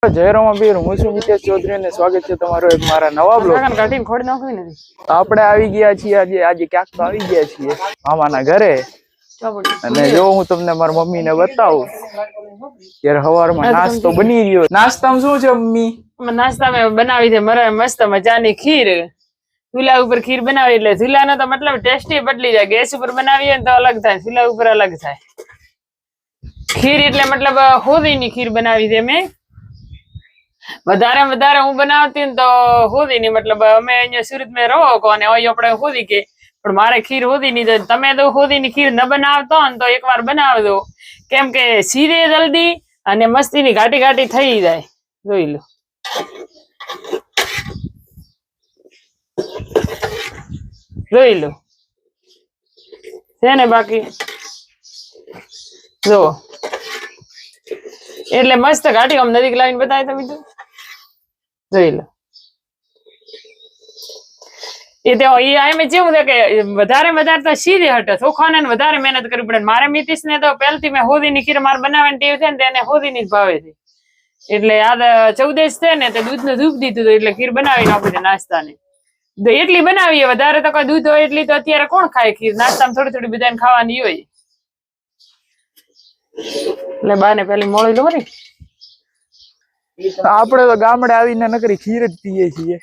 જય રામાબીર, હું છું મિતેશ ચૌધરી અને સ્વાગત છે તમારો એક મારા નવા બ્લોગ. આપણે આવી ગયા છીએ આજે ક્યાંક તો આવી ગયા છીએ મામાના ઘરે. અને જો હું તમને મારા મમ્મીને બતાવું ત્યારે સવારમાં નાસ્તો બની રહ્યો. નાસ્તામાં શું છે મમ્મી? નાસ્તામાં બનાવી છે મારે મસ્ત મજાની ખીર. ચૂલા ઉપર ખીર બનાવી એટલે ચૂલાનો તો મતલબ ટેસ્ટી બદલી જાય. ગેસ ઉપર બનાવીએ તો અલગ થાય, ચૂલા ઉપર અલગ થાય. ખીર એટલે મતલબ હોળીની ખીર બનાવી છે મેં. વધારે હું બનાવતી ને તો હોળી ની, મતલબ અમે અહીંયા સુરત માં રહો કો અને અહીં આપણે હોળી કે, પણ મારે ખીર હોળી ની. તમે તો હોળી ની ખીર ન બનાવતો ને તો એકવાર બનાવજો, કેમ કે સીધે જલ્દી અને મસ્તી ની ઘાટી ઘાટી થઈ જાય. જોઈ લો, જોઈ લો છે ને. બાકી જો એટલે મસ્ત ઘાટી આમ નજીક લાવીને બતાવે તમે તો જોઈ લો. એ તો એમ જેવું છે કે વધારે તો સીધે હટે, ચોખાને વધારે મહેનત કરવી પડે. મારે મિતિશ ને તો પહેલથી મેં હોળી ની ખીર મારે બનાવવાની ટેવ છે ને તેને હોળી ની જ ભાવે છે. એટલે આ 14 છે ને તે દૂધ ને ધૂપ દીધું એટલે ખીર બનાવી નાખું છે નાસ્તાની. એટલી બનાવીએ, વધારે તો કોઈ દૂધ હોય એટલી તો અત્યારે કોણ ખાય ખીર? નાસ્તામાં થોડી થોડી બધાને ખાવાની હોય. એટલે બાને પેલી મોળી લો ને. આપણે તો ગામડે આવીને નકરી ખીર જ પીએ છીએ.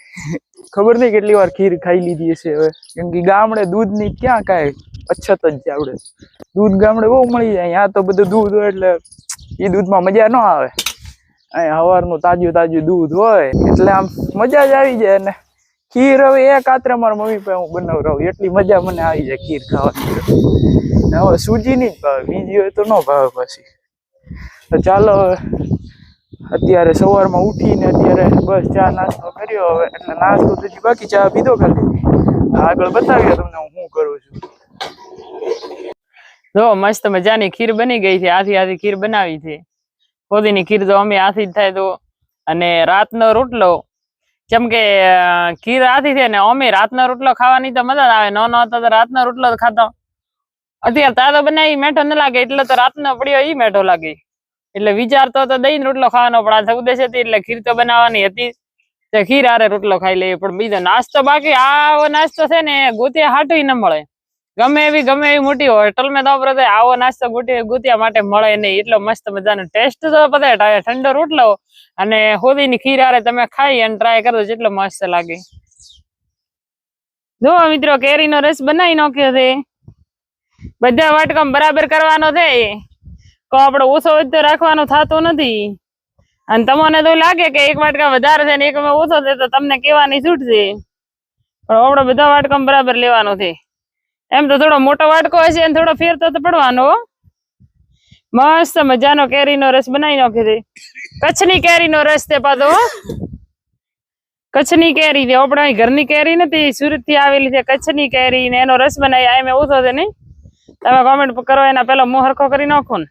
ખબર નહીં કેટલી વાર ખીર ખાઈ લીધી છે હવે, કેમ કે ગામડે દૂધ ની ક્યાં કાંઈ અછત જ છે. આપણે દૂધ ગામડે બહુ મળી જાય. અહીંયા તો બધું દૂધ હોય એટલે એ દૂધમાં મજા ન આવે. અહીંયા સવારનું તાજું દૂધ હોય એટલે આમ મજા જ આવી જાય. અને ખીર હવે એક આત્રે મારા મમ્મી પાસે હું બનાવરાવું એટલી મજા મને આવી જાય ખીર ખાવાની. હવે સૂજીની જ ભાવે, બીજી હોય તો ન ભાવે પછી. તો ચાલો હવે અત્યારે સવારમાં ઉઠીને અત્યારે બસ ચા નાસ્તો કર્યો હવે. એટલે નાસ્તો તો હજી બાકી, ચા પીધો ખાલી. આગળ બતાવ્યો તમને હું શું કરું છું. જો મસ્ત મજાની ખીર બની ગઈ છે. આથી ખીર બનાવી છે. હોળીની ખીર તો અમે આથી જ થાય તો. અને રાતનો રોટલો, જેમ કે ખીર આથી છે ને અમે રાતનો રોટલો ખાવાની તો મજા આવે. નો તો રાતનો રોટલો ખાતો. અત્યારે તાજો બનાવી મેઠો ન લાગે, એટલે તો રાતનો પડ્યો એ મેઠો લાગે. એટલે વિચારતો તો દહીં રોટલો ખાવાનો, પણ આ 14 હતી એટલે ખીર તો બનાવવાની હતી. તો ખીર હારે રોટલો ખાઈ લઈએ. પણ બીજો નાસ્તો બાકી, આવો નાસ્તો છે ને ગોતિયા હાટું ન મળે. ગમે એવી મોટી હોટલમાં તો આપણે આવો નાસ્તો ગોતિયા માટે મળે નહીં. એટલો મસ્ત મજાનો ટેસ્ટ તો બધા ઠંડો રોટલો અને હોળીની ખીર હારે તમે ખાઈ અને ટ્રાય કરો જેટલો મસ્ત લાગે. જો મિત્રો કેરીનો રસ બનાવી નાખ્યો છે. બધા વાટકામ બરાબર કરવાનો છે. તો આપણે ઓછો તો રાખવાનું થતું નથી. અને તમને તો લાગે કે એક વાટકા વધારે છે ને એક ઓછો છે તો તમને કહેવાની છૂટ છે, પણ આપણે બધા વાટકામ બરાબર લેવાનો છે. એમ તો થોડો મોટો વાટકો હશે અને થોડો ફેર તો પડવાનો. મસ્ત મજાનો કેરીનો રસ બનાવી નાખ્યો છે. કચ્છની કેરીનો રસ તે પાછો, કચ્છની કેરી છે. આપણા ઘરની કેરી નથી, સુરત થી આવેલી છે કચ્છની કેરી ને એનો રસ બનાવી. આ મેં ઓછો છે નહીં, તમે કોમેન્ટ કરો એના પેલો મોં હરખો કરી નાખો ને.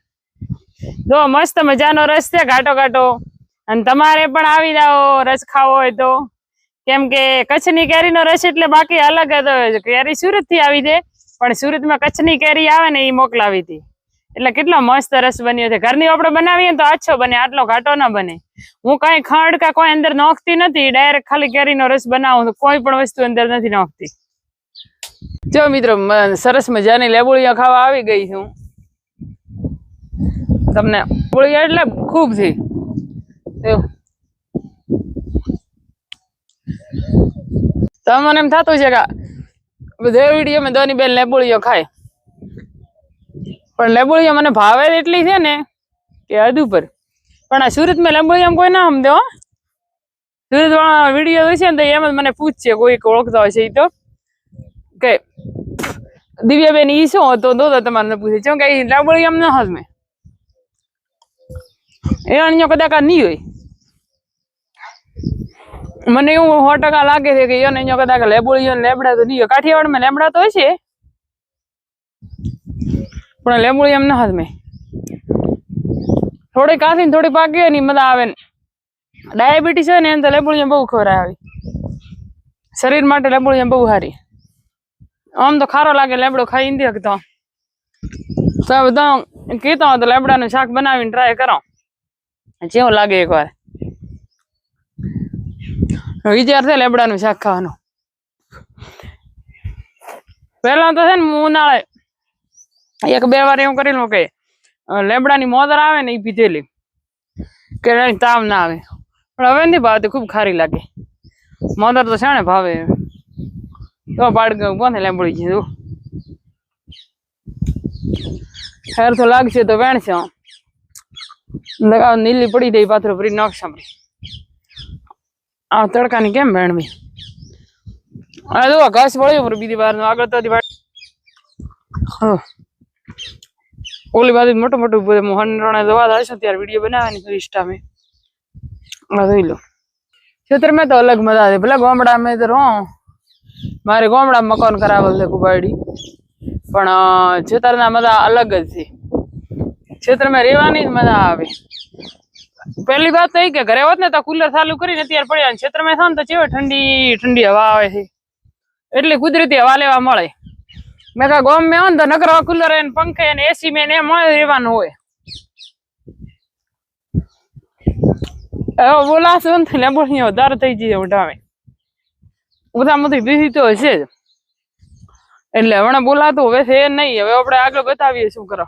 જો મસ્ત મજાનો રસ છે, ઘાટો ઘાટો. અને તમારે પણ આવી જાઓ રસ ખાવો હોય તો, કેમ કે કચ્છની કેરીનો રસ એટલે બાકી અલગ હતો. કેરી સુરત થી આવી છે, પણ સુરતમાં કચ્છની કેરી આવે ને એ મોકલાવી હતી. એટલે કેટલો મસ્ત રસ બન્યો છે. ઘરની આપણે બનાવીએ તો આછો બને, આટલો ઘાટો ના બને. હું કઈ ખંડ કા કોઈ અંદર નાખતી નથી, ડાયરેક્ટ ખાલી કેરીનો રસ બનાવું તો કોઈ પણ વસ્તુ અંદર નથી નાખતી. જો મિત્રો સરસ મજાની લેબુળિયા ખાવા આવી ગઈ છું. તમને લેબુળિયા એટલે ખૂબ છે. તો મને એમ થતું છે કે બધા વિડીયો મેં દોની બેન લેબુળિયો ખાય, પણ લેબુળિયા મને ભાવે એટલી છે ને કે હદ ઉપર. પણ આ સુરતમાં લેબુળિયા કોઈ ના સમજે હો. સુરત વાળા વિડીયો હોય છે ને તો એમ જ મને પૂછશે, કોઈ ઓળખતા હોય છે એ તો કે દિવ્યાબેન ઈ શું હતો તો તમારે પૂછે છે કે લેબુળિયા એમ ન હજમે. એ અહીંયા કદાચ નહીં હોય. મને એવું 100% લાગે છે કે એને અહીંયા કદાચ લેબુળિયા લેબડા તો નહીં હોય. કાઠિયાવાડમાં લેબડા તો હોય છે, પણ લેબુળિયા એમ ન હજમે. થોડી કાચી ને થોડી પાકી હોય ને મજા આવે. ડાયાબિટીસ હોય ને એમ તો લેબુળિયા બહુ ખવડાવે. શરીર માટે લેબુળિયા બહુ સારી. આમ તો ખારો લાગે લેબડો ખાઈ નથી શકતો. તો બધા કહેતો તો લેબડાનું શાક બનાવીને ટ્રાય કરો, જેવું લાગે એકવાર. વિચાર છે લેબડાનું શાક ખાવાનું. પેલા તો છે ને ઉનાળે 1-2 વાર એવું કરેલું કે લેબડાની મોદર આવે ને એ પીધેલી કે તાવ ના આવે, પણ હવે નથી ભાવતી, ખૂબ ખારી લાગે. મોદર તો છે ને ભાવે તો પાડ કોને લેબડી છે ખેર તો લાગશે તો વેણશે નીલી પડી દઈ પાથરો ફરી નાખશે. આ તડકાની કેમ વેણવી? આ જો ઘાસ વળ્યો બીજી વાર આગળ તો ઓલી બાજુ મોટું મોટું મોહનરાણે દવા થાય છે ત્યારે વિડીયો બનાવવાની ઇન્સ્ટા મેં જોઈ લો. ખેતર મેં તો અલગ મજા છે, ભલે ગામડા મેં તો રહો, મારે ગામડા મકાન કરાવેલ છે કુબાડી, પણ ખેતરના મજા અલગ જ છે. ખેતરમાં રહેવાની જ મજા આવે. પહેલી વાત તો એ કે ઘરે હોત ને તો કુલર ચાલુ કરીને અત્યારે પડ્યા, ખેતરમાં થાય ને તો કેવી ઠંડી ઠંડી હવા આવે છે, એટલે કુદરતી હવા લેવા મળે. મેં કહા ગોમ મેં હોય ને તો નકર કુલર ને પંખે ને એસી મેં એ મળે રહેવાનું હોય. બોલાશે ને લેબોની વધારે થઈ જઈએ ઉઠાવે ઉઠામાંથી બીજી તો હશે જ, એટલે હવે બોલાતું હવે છે નહીં. હવે આપણે આગળ બતાવીએ શું કરો.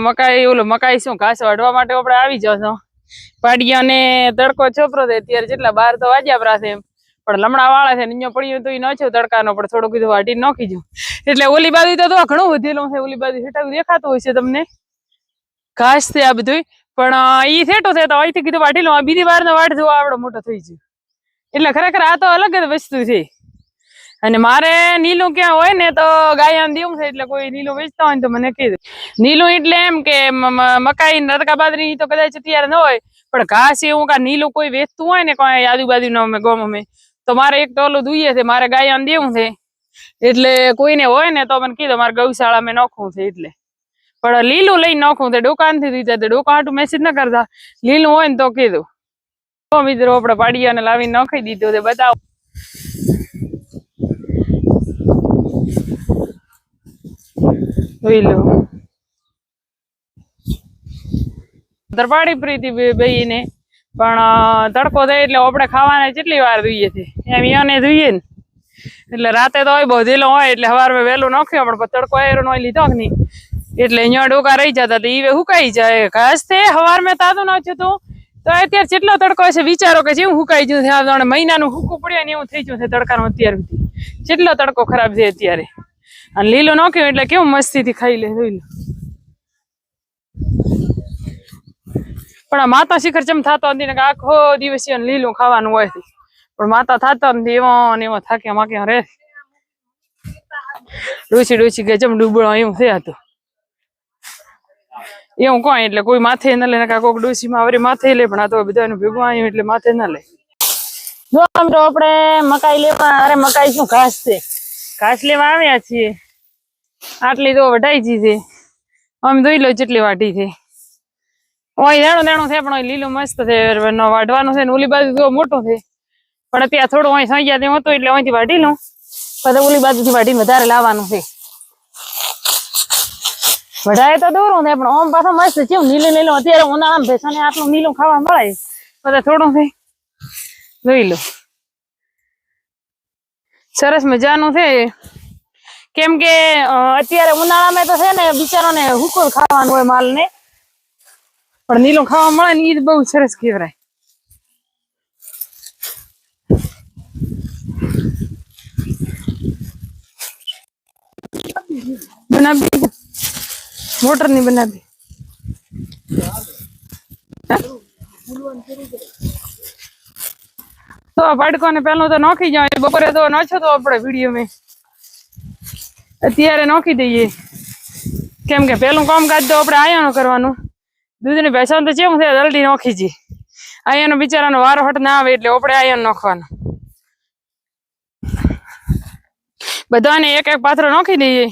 મકાઈ ઓલું મકાઈ શું ઘાસ વાઢવા માટે આપણે આવી જાવ છો. પાડિયા ને તડકો છોપરો છે અત્યારે જેટલા 12 તો વાગ્યા પ્રા છે, પણ લમણા વાળા છે નીચે પડ્યું તો એ ન છે તડકાનો, પણ થોડું કીધું વાટી નાખી જો. એટલે ઓલી બાજુ તો ઘણું વધેલું છે, ઓલી બાજુ સેટાવું દેખાતું હોય છે તમને ઘાસ છે આ બધું, પણ ઈ સેટો છે તો અહીંથી કીધું વાટી લો. બીજી વાર નો વાટ જોવા આવડો મોટો થઈ ગયો, એટલે ખરેખર આ તો અલગ જ વસ્તુ છે. અને મારે નીલું ક્યાં હોય ને તો ગાય આમ દેવું છે, એટલે કોઈ નીલું વેચતા હોય ને તો મને કહી દે. નીલું એટલે એમ કે મકાઈ રતકા બાજરી તો કદાચ અત્યારે ન હોય, પણ ઘાસ એવું કા નીલું કોઈ વેચતું હોય ને કોઈ આજુબાજુ નો અમે ગોમ અમે તો મારે એક ટોલું દુઈએ છે, મારે ગાય આમ દેવું છે, એટલે કોઈને હોય ને તો મને કીધું મારે ગૌશાળા મેં નાખવું છે. એટલે પણ લીલું લઈને નાખવું છે, ડોકાન થી દીધા ડોકા હાટું મેસેજ ન કરતા, લીલું હોય ને તો કીધું. મિત્રો આપણે પાડિયાને લાવીને નાખી દીધું છે, બતાવો. જોઈ લો તરપાડી પ્રીતિ બેને, પણ તડકો થાય એટલે આપણે ખાવાને કેટલી વાર જોઈએ છે એમ એને જોઈએ ને, એટલે રાતે તો હોય બધેલો હોય એટલે સવારમાં વહેલું નાખ્યો, પણ તડકો એરો નો લીધો કે નહીં એટલે અહીંયા ડોકા રહી જતા તો એ હુકાઈ જાય. ઘાસ તે સવારમાં તાતું નાખ્યું હતું તો અત્યારે કેટલો તડકો હશે વિચારો કે જેવું હુકાઈ ગયું છે, મહિનાનું હુકું પડ્યું ને એવું થઈ ગયું છે તડકાનું. અત્યાર સુધી કેટલો તડકો ખરાબ છે અત્યારે, અને લીલો નાખ્યો એટલે કેવું મસ્તીથી ખાઈ લે. જોઈ લો પણ આ માતા શિખર ચમ થતો નથી ને આખો દિવસ લીલું ખાવાનું હોય છે, પણ માતા થતો નથી એવો ને એવો થાક્યા માક્યા રે. ડોસી ડોસી કે ચમ ડૂબળો એવું થયા હતું એવું કોઈ, એટલે કોઈ માથે ન લે ને કોઈક ડોસી માં વળી માથે લે, પણ આ તો બધાનું ભેગું આવ્યું એટલે માથે ના લે. જો મિત્રો આપણે મકાઈ લેવા, અરે મકાઈ શું ઘાસ છે, ઘાસ લેવા આવ્યા છીએ. આટલી તો વઢાઈ છે, આમ જોઈ લો જેટલી વાટી છે. ઓય દેણું દેણું છે, પણ લીલું મસ્ત છે, વાઢવાનું છે ને ઓલી બાજુ તો મોટું છે, પણ અત્યારે થોડું અહીં સાંજ્યા તેમ હતું એટલે અહીંથી વાઢી લઉં, પછી ઓલી બાજુથી વાઢીને વધારે લાવવાનું છે. વઢાય તો દોરું છે, પણ ઓમ પાછો મસ્ત છે નીલું નીલું. અત્યારે ઉનાળામાં ભેસાને આટલું નીલું ખાવા મળે, બધા થોડું છે. જોઈ લો સરસ મજાનું છે, કેમ કે અત્યારે ઉનાળામાં તો છે ને બિચારોને હુકું ખાવાનું હોય માલ ને, પણ નીલું ખાવા મળે ને એ બહુ સરસ કહેવાય. બનાવી મોટર ની બનાવી તો બાળકો ને પેલું તો નાખી જાય, બપોરે તો નાખ્યો તો આપણે વિડીયો મેં, અત્યારે નાખી દઈએ કેમ કે પેલું કામકાજ તો આપણે આયાનું કરવાનું. દૂધની ભેંસો તો જેમ છે જલ્દી નાખી જઈએ, આયાનો બિચારાનો વારો હટ ના આવે એટલે આપણે આયાનું નાખવાનું. બધાને એક એક પાથરો નાખી દઈએ,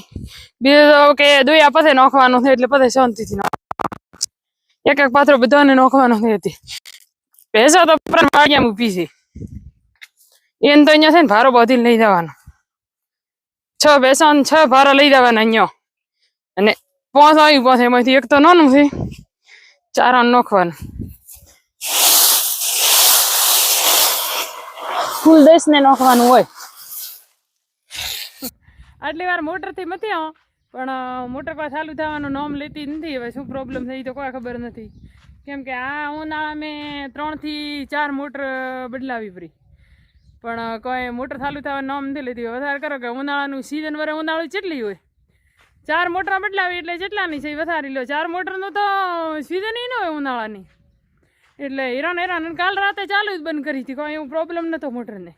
બીજું તો કે દોયા પછી નાખવાનું છે એટલે પછી શાંતિથી એક એક પાથરો બધાને નાખવાનો છે. ભેંસો તો વાડિયામાં ઊભી છે, એને તો અહીંયા છે ને ભારો બાંધીને લઈ જવાનો, 6 ભેંસો 6 ભારા લઈ જવાના અહીંયા, અને 5 આવી 5 એમાંથી એક તો નાનું છે, ચારાનું નાખવાનું. ફૂલ દસને નાખવાનું હોય. આટલી વાર મોટરથી મથી આવો પણ મોટર પાસે ચાલુ થવાનું નામ લેતી નથી. હવે શું પ્રોબ્લેમ થઈ તો કોઈ ખબર નથી. કેમ કે આ ઉનાળા મેં 3 થી 4 મોટર બદલાવી પડી પણ કોઈ મોટર ચાલુ થવાનું નામ નથી લેતી. વધારે કરો કે ઉનાળાનું સિઝન વરે ઉનાળું કેટલી હોય 4 મોટર બદલાવી એટલે જેટલાની છે એ વધારી લો. 4 મોટરનું તો સિઝન ન હોય ઉનાળાની એટલે હેરાન કાલ રાતે ચાલુ જ બંધ કરી હતી. કોઈ એવું પ્રોબ્લેમ નહોતો મોટરને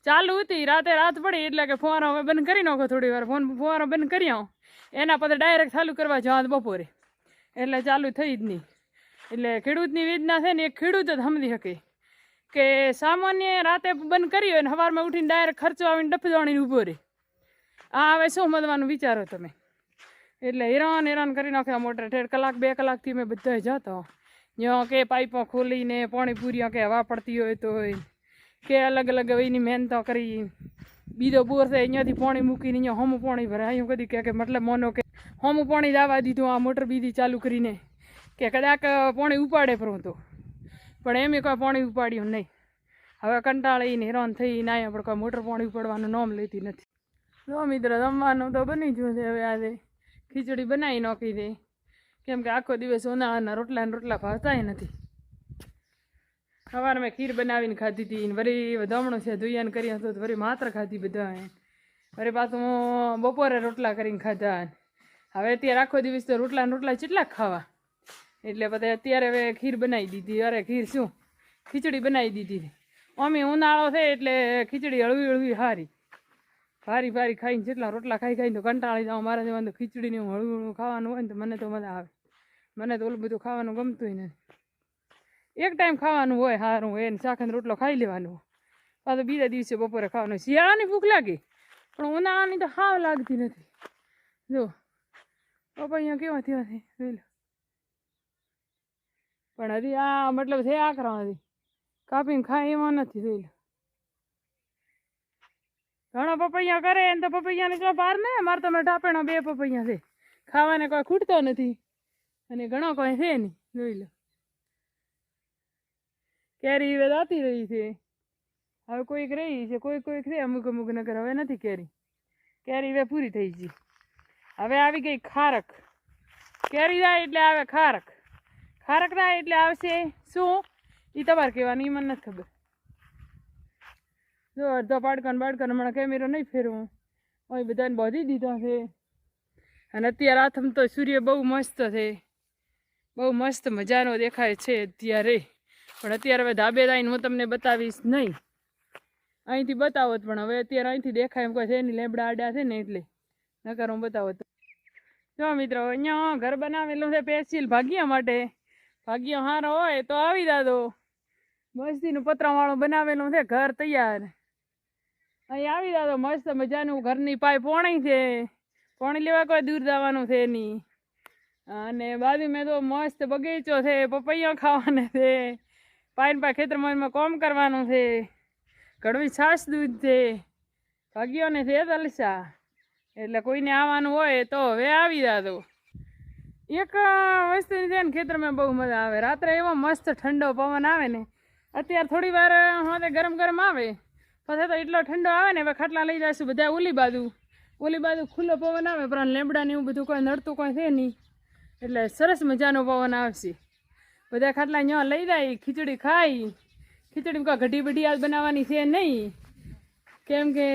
ચાલુ હતી. રાત પડી એટલે કે ફુવારો હવે બંધ કરી નાખો થોડી વાર ફુવારો બંધ કરી આવો એના પછી ડાયરેક્ટ ચાલુ કરવા જાવ બપોરે એટલે ચાલુ થઈ જ નહીં. એટલે ખેડૂતની વેદના છે ને એક ખેડૂત જ સમજી શકે કે સામાન્ય રાતે બંધ કરી હોય ને સવારમાં ઉઠીને ડાયરેક્ટ ખર્ચો આવીને ડફદવાણીને ઊભો રહે. આ હવે શું સમજવાનું વિચારો તમે. એટલે હેરાન કરી નાખ્યા મોટર. 1.5 કલાક 2 કલાકથી મેં બધા જતો જ્યાં કે પાઇપો ખોલીને પાણી પૂર્યા કે હવા પડતી હોય તો કે અલગ એની મહેનતો કરી બીજો બોર છે અહીંયાથી પાણી મૂકીને અહીંયા હોમું પાણી ભરાય. અહીંયા કદી કે મતલબ મોનો કે હોમું પાણી જવા દીધું આ મોટર બીજી ચાલુ કરીને કે કદાચ પાણી ઉપાડે પણ તો પણ એમ કોઈ પાણી ઉપાડ્યું નહીં. હવે કંટાળીને હેરાન થઈને આવ્યા પણ કોઈ મોટર પાણી ઉપાડવાનું નામ લેતી નથી. જો મિત્ર જમવાનું તો બની ગયું છે. હવે આજે ખીચડી બનાવી નાખી દે કેમ કે આખો દિવસ ઉનાળાના રોટલા ભાવતા નથી. સવારે મેં ખીર બનાવીને ખાધી હતી ને વળી વધામણું છે ધોયાને કરી હતું તો વળી માત્ર ખાધી બધા. વળી પાછું બપોરે રોટલા કરીને ખાધા. હવે અત્યારે આખો દિવસ તો રોટલા કેટલાક ખાવા એટલે બધા અત્યારે હવે ખીર બનાવી દીધી. અરે ખીર શું ખીચડી બનાવી દીધી. અમે ઉનાળો છે એટલે ખીચડી હળવી સારી ભારી ખાઈને જેટલા રોટલા ખાઈને તો કંટાળી જાઉં. મારા જવાનું તો ખીચડીને હળવું ખાવાનું હોય ને તો મને તો મજા આવે. મને તો ઓલું બધું ખાવાનું ગમતું નથી. એક ટાઈમ ખાવાનું હોય સારું હોય ને શાક અને રોટલો ખાઈ લેવાનું પાછું બીજા દિવસે બપોરે ખાવાનું. શિયાળાની ભૂખ લાગે પણ ઉનાળાની તો હાવ લાગતી નથી. જો પપ્પા અહીંયા કેવા થયા છે જોઈ લો. પણ હજી આ મતલબ છે આકરા હજી કાપીને ખાય એમાં નથી. જોઈ લો ઘણા પપૈયા કરે ને તો પપૈયાને કોઈ પાર ને મારે તમે ટાપેણા 2 પપૈયા છે ખાવાને કોઈ ખૂટતો નથી અને ઘણો કોઈ છે નહીં. જોઈ લો કેરી હવે દાતી રહી છે. હવે કોઈક રહી છે કોઈક છે અમુક નગર હવે નથી કેરી હવે પૂરી થઈ ગઈ. હવે આવી ગઈ ખારક. કેરી જાય એટલે આવે ખારક જાય એટલે આવશે શું એ તમારે કહેવાનું એ મને નથી ખબર. જો અડધો બાળકાને હમણાં કેમેરો નહીં ફેરવું અહીં બધાને બાંધી દીધા છે. અને અત્યારે આથમ તો સૂર્ય બહુ મસ્ત છે. બહુ મસ્ત મજાનો દેખાય છે અત્યારે. પણ અત્યારે હવે ધાબે આવીને હું તમને બતાવીશ નહીં. અહીંથી બતાવો પણ હવે અત્યારે અહીંથી દેખાય એમ કોઈ છે નહીં. લેબડા આડા છે ને એટલે નકર હું બતાવો તો. જો મિત્રો અહીંયા ઘર બનાવેલું છે સ્પેશિયલ ભાગ્યા માટે. ભાગ્ય સારો હોય તો આવી દાદો. મસ્તીનું પતરાવાળું બનાવેલું છે ઘર તૈયાર. અહીં આવી દાદો મસ્ત મજાનું ઘરની પાય પોણી છે. પોણી લેવા કોઈ દૂર જવાનું છે નહીં. અને બાજુમાં તો મસ્ત બગીચો છે. પપૈયા ખાવાના છે. પાય ખેતરમાં કામ કરવાનું છે. કડવી છાશ દૂધ છે. ભાગ્યોને છે જલસા. એટલે કોઈને આવવાનું હોય તો હવે આવી દાદો. એક વસ્તુની છે ને ખેતરમાં બહુ મજા આવે. રાત્રે એવો મસ્ત ઠંડો પવન આવે ને. અત્યારે થોડી વાર હોતે ગરમ આવે પછી તો એટલો ઠંડો આવે ને. હવે ખાટલા લઈ જઈશું બધા ઓલી બાજુ ખુલ્લો પવન આવે પણ લેબડા ને એવું બધું કોઈ નડતું કોઈ છે નહીં એટલે સરસ મજાનો પવન આવશે. બધા ખાટલા અહીંયા લઈ જાય ખીચડી ખાઈ. ખીચડી કોઈ ઘટી બઢી આજ બનાવવાની છે નહીં કેમ કે